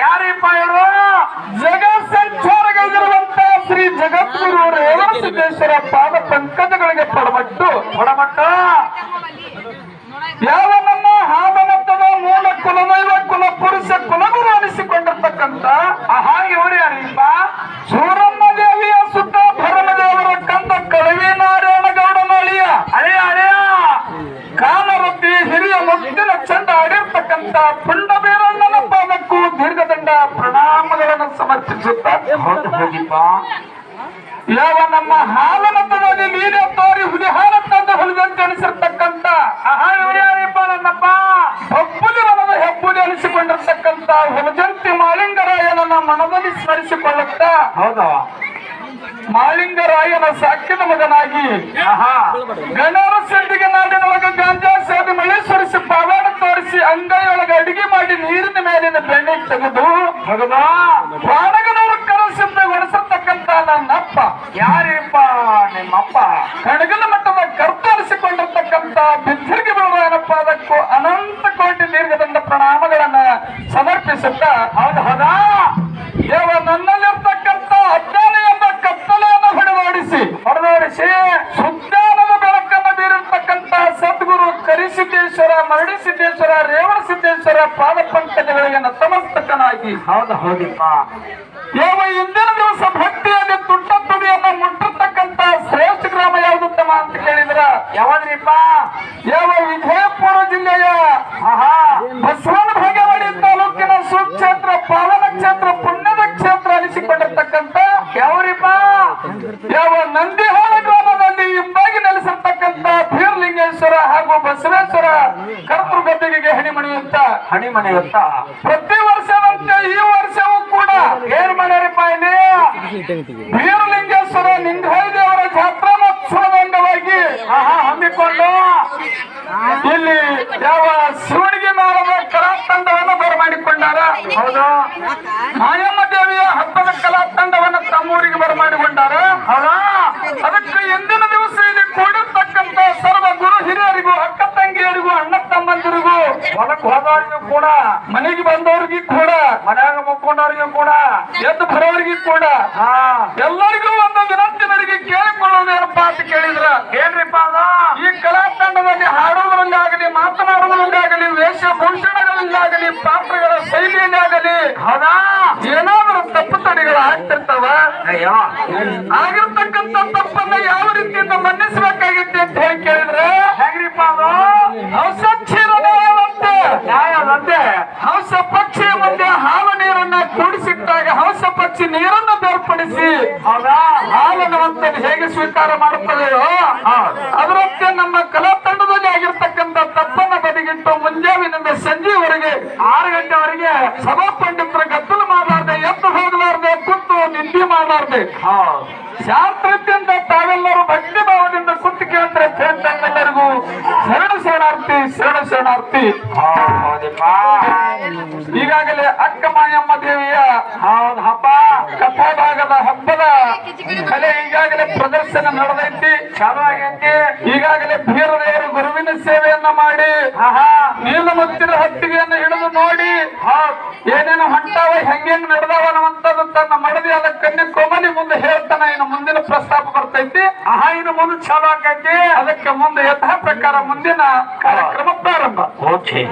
ಯಾರಿಪ್ಪ ಇವರು? ಜಗತ್ ಸಂಚಾರಗೈದಿರುವಂತ ಶ್ರೀ ಜಗದ್ಗುರು ರೇವಣ ಸಿದ್ದೇಶ್ವರ ಪಾದ ಪಂಕಜಗಳಿಗೆ ಪಡಮಟ್ಟು ಯಾವ ನಮ್ಮ ಹಾಲಮತ್ತದ ಮೂಲ ಕುಲದೈವ ಕುಲ ಪುರುಷ ಕುಲಗುರು ಅನಿಸಿಕೊಂಡಿರ್ತಕ್ಕಂಥ ಇವರು ಯಾರಿಪ್ಪ? ಸೂರಮ್ಮ ದೇವಿಯ ಸುತ್ತ ಭರಮದೇವರ ಕಂದ ಕಳವಿ ನಾರಾಯಣಗೌಡನ ಅಳಿಯ ಕಾಲರತ್ತಿ ಹಿರಿಯ ಮುತ್ತಿನ ಚಂಡ ಆಡಿರ್ತಕ್ಕಂಥ ಪುಂಡ ಬೀರಣ್ಣನ ಪಾದಕ್ಕೂ ದೀರ್ಘದಂಡ ಪ್ರಣಾಮಗಳನ್ನು ಸಮರ್ಪಿಸುತ್ತ ಹೋಗಿಪ್ಪ. ಯಾವ ನಮ್ಮ ಹಾಲಮತದಲ್ಲಿ ನೀರೇ ತೋರಿ ಹುಲಿಹಾರ ತಂದು ಹುಲಿದಂತೆ ಅನಿಸಿರ್ತಕ್ಕಂಥ ಇವರು ಯಾರಿಪ್ಪ? ನನ್ನಪ್ಪ ಹೆಬ್ಬುಲಿ ವನದ ಹೆಬ್ಬುಲಿ ಅನಿಸಿಕೊಂಡಿರ್ತಕ್ಕಂಥ ಹುಲಜಂತಿ ಮಾಳಿಂಗರಾಯನನ್ನ ಮನದಲ್ಲಿ ಸ್ಮರಿಸಿಕೊಳ್ಳುತ್ತ ಹೌದಾ? ಮಾಳಿಂಗರಾಯನ ಸಾಕ್ಯದ ಮಗನಾಗಿ ಗಣರ ಸೆಂಡಿಗೆ ನಾಡಿನೊಳಗೆ ಗಾಂಜಾ ಸೇದಿ ಮಳೆ ಸುರಿಸಿ ಪಾವಾಡ ತೋರಿಸಿ ಅಂಗೈಯೊಳಗೆ ಅಡಿಗೆ ಮಾಡಿ ನೀರಿನ ಮೇಲಿನ ಬೆಣ್ಣೆ ತೆಗೆದು ಪ್ರಾಣಗನವರು ಕರಸಿದ್ದ ಒಡಿಸಿರ್ತಕ್ಕಂಥ ನನ್ನಪ್ಪ ಯಾರಿಪ್ಪ? ನಿಮ್ಮಪ್ಪ ಕಣಗಲ ಮಟ್ಟದ ಕರ್ತರಿಸಿಕೊಂಡಿರ್ತಕ್ಕಂಥ ಬಿದ್ದರಿಗೆ ಬೀಳುವ ಪಾದಕ್ಕೂ ಅನಂತ ಕೋಟಿ ದೀರ್ಘದಂಡ ಪ್ರಣಾಮಗಳನ್ನ ಸಮರ್ಪಿಸುತ್ತ ಹೌದಾ? ಯಾವ ನನ್ನಲ್ಲಿರ್ತಕ್ಕಂಥ ಅಜ್ಞಾನ ಎಂಬ ಕತ್ತಲೆಯನ್ನು ಹೊಡೆದೋಡಿಸಿ ಸುಜ್ಞಾನದ ಬೆಳಕನ್ನು ಬೀರಿರ್ತಕ್ಕಂಥ ಸದ್ಗುರು ಕರಿಸಿದ್ದೇಶ್ವರ ಮರಡಿಸಿದ್ದೇಶ್ವರ ರೇವಣ ಸಿದ್ದೇಶ್ವರ ಪಾದ ಪಂಕಜಗಳಿಗೆ ನತಮಸ್ತಕನಾಗಿ ಹೌದಿಪ್ಪ. ಯಾವ ಇಂದಿನ ದಿವಸ ಭಕ್ತಿಯಲ್ಲಿ ತುಟ್ಟ ತುದಿಯನ್ನು ಮುಟ್ಟಿರ್ತಕ್ಕಂಥ ಶ್ರೇಷ್ಠ ಗ್ರಾಮ ಯಾವುದತ್ತಮ್ಮ ಅಂತ ಕೇಳಿದ್ರ ಯಾವದ್ರಿಪ್ಪ? ಯಾವ ವಿಜಯಪುರ ಜಿಲ್ಲೆಯ ಬಸವನ ಭಾಗವಾಡಿ ತಾಲೂಕಿನ ಸುಕ್ಷೇತ್ರ ಪಾವನ ಕ್ಷೇತ್ರ ಪುಣ್ಯದ ಕ್ಷೇತ್ರ ಅನಿಸಿಕೊಂಡಿರ್ತಕ್ಕಂಥ ಯಾವ್ರಿಪ್ಪ? ಯಾವ ನಂದಿಹಾಳ ಗ್ರಾಮದಲ್ಲಿ ಇಂಬಾಗಿ ನೆಲೆಸಿರ್ತಕ್ಕಂಥ ಬೀರಲಿಂಗೇಶ್ವರ ಹಾಗೂ ಬಸವೇಶ್ವರ ಕರ್ತೃ ಗದ್ದಿಗೆಗೆ ಹಣಿಮನೆಯುತ್ತ ಪ್ರತಿ ವರ್ಷದಂತೆ ಈ ವರ್ಷವೂ ಕೂಡ ಏನ್ ಮಾಡ್ಯಾರಿಪ್ಪ ಇಲ್ಲಿ? ಬೀರಲಿಂಗೇಶ್ವರ ಲಿಂಗಾಯ ದೇವರ ಜಾತ್ರಾ ಮಹೋತ್ಸವದ ಅಂಗವಾಗಿ ಹಮ್ಮಿಕೊಂಡು ಇಲ್ಲಿ ಯಾವ ಶಿವನಿಗೆ ಮಾರದ ಕಲಾ ತಂಡವನ್ನು ಬರಮಾಡಿಕೊಂಡಾರ. ಹೌದು. ಮಾಯಮ್ಮ ದೇವಿಯ ಹಬ್ಬದ ಕಲಾ ತಂಡವನ್ನು ತಮ್ಮೂರಿಗೆ ಬರಮಾಡಿಕೊಂಡಾರ. ಅದಕ್ಕೆ ಎಂದಿನ ದಿವಸ ಇಲ್ಲಿ ಕೂಡಿರ್ತಕ್ಕಂಥ ಸರ್ವ ಗುರು ಹಿರಿಯರಿಗೂ ಅಕ್ಕ ತಂಗಿಯರಿಗೂ ಅಣ್ಣ ತಮ್ಮಂದಿರಿಗೂ ಹೊಲಕ್ಕೆ ಹೋದವರಿಗೂ ಕೂಡ ಮನೆಗೆ ಬಂದವರಿಗೂ ಕೂಡ ಮನ್ಯಾಗ ಮುಕ್ಕೊಂಡವ್ರಿಗೂ ಕೂಡ ಎದ್ದು ಬರೋವರಿಗೂ ಕೂಡ ಎಲ್ಲರಿಗೂ ಒಂದು ವಿನಂತಿನರಿಗೆ ಕೇಳಿಕೊಳ್ಳುವುದೇನಪ್ಪಾ ಅಂತ ಕೇಳಿದ್ರ ಏನ್ರಿಪ್ಪ ಅದ? ಈ ಕಲಾ ತಂಡದಲ್ಲಿ ಹಾಡುವುದರಿಂದಾಗಲಿ ಮಾತನಾಡುವುದರಿಂದಾಗಲಿ ವೇಷಭೂಷಣಗಳಿಂದಾಗಲಿ ಪಾತ್ರಗಳ ಶೈಲಿಯಲ್ಲಾಗಲಿ ಹೌದಾ? ಏನಾದರೂ ತಪ್ಪು ತಡೆಗಳು ಆಗ್ತಿರ್ತಾವ. ಅಯ್ಯೋ, ಆಗಿರ್ತಕ್ಕಂಥ ತಪ್ಪನ್ನ ಯಾವ ರೀತಿಯಿಂದ ಮನ್ನಿಸಬೇಕಾಗಿತ್ತು ಅಂತ ಹೇಳಿ ಕೇಳಿದ್ರೆ ಹೆಂಗ್ರಿಪ್ಪ ಅದು? ಹಂಸಕ್ಷೀರ ನ್ಯಾಯವಂತೆ ಹಂಸ ಪಕ್ಷಿಯ ಮುಂದೆ ಹಾಲು ನೀರನ್ನ ಕೂಡಿಸಿಟ್ಟಾಗ ಹಂಸ ಪಕ್ಷಿ ನೀರನ್ನು ಬೇರ್ಪಡಿಸಿ ಹೌದಾ? ಹಾಲನ್ನು ಅಂತ ಹೇಗೆ ಸ್ವೀಕಾರ ಮಾಡುತ್ತದೆಯೋ ಅದರಂತೆ ನಮ್ಮ ಕಲಾ ತಂಡದಲ್ಲಿ ಆಗಿರ್ತಕ್ಕಂಥ ತಪ್ಪನ್ನ ಬದಿಗಿಟ್ಟು ಮುಂಜಾವಿನಿಂದ ಸಂಜೆವರೆಗೆ 6 ಗಂಟೆವರೆಗೆ ಸಭಾ ಪಂಡಿತರ ಗದ್ದಲು ಮಾಡಲಾರ್ದೆ ಎದ್ದು ಹೋಗಲಾರ್ದೆ ಕೂತು ನಿದ್ದೆ ಮಾಡಲಾರ್ದೆ ಶಾಸ್ತ್ರದಿಂದ ತಾವೆಲ್ಲರೂ ಭಕ್ತಿ ಭಾವದಿಂದ ಕುತ್ತು ಕೇಳ್ತಾರೆ ತಮ್ಮೆಲ್ಲರಿಗೂ ಶರಣಾರ್ಥಿ. ಈಗಾಗಲೇ ಅಕ್ಕ ಮಾಯಮ್ಮ ದೇವಿಯ ಹಬ್ಬ ಕಥಾಭಾಗದ ಹಬ್ಬದ ಕಲೆ ಈಗಾಗಲೇ ಪ್ರದರ್ಶನ ನಡೆದೈತಿ, ಚಾಲು ಆಗೈತಿ. ಈಗಾಗಲೇ ಬೀರದೇವರು ಗುರುವಿನ ಸೇವೆಯನ್ನ ಮಾಡಿ ನೀಲಮುತ್ತಿನ ಹತ್ತಿಗೆಯನ್ನು ಹಿಡಿದು ನೋಡಿ ಏನೇನು ಹೊಂಟಾವ ಹೆಂಗ್ ನಡೆದಾವ ಅನ್ನುವಂಥದ್ದು ತನ್ನ ಮಡದಿಯಾದ ಕನ್ಯೆ ಕೋಮಲಿ ಮುಂದೆ ಹೇಳ್ತಾನ. ಇನ್ನು ಮುಂದಿನ ಪ್ರಸ್ತಾಪ ಬರ್ತೈತಿ. ಇನ್ನು ಮುಂದೆ ಚಾಲು ಆಗೈತಿ. ಅದಕ್ಕೆ ಮುಂದೆ ಯಥಾ ಪ್ರಕಾರ ಮುಂದಿನ ಕಾರ್ಯಕ್ರಮ ಪ್ರಾರಂಭ. ಓಕೆ.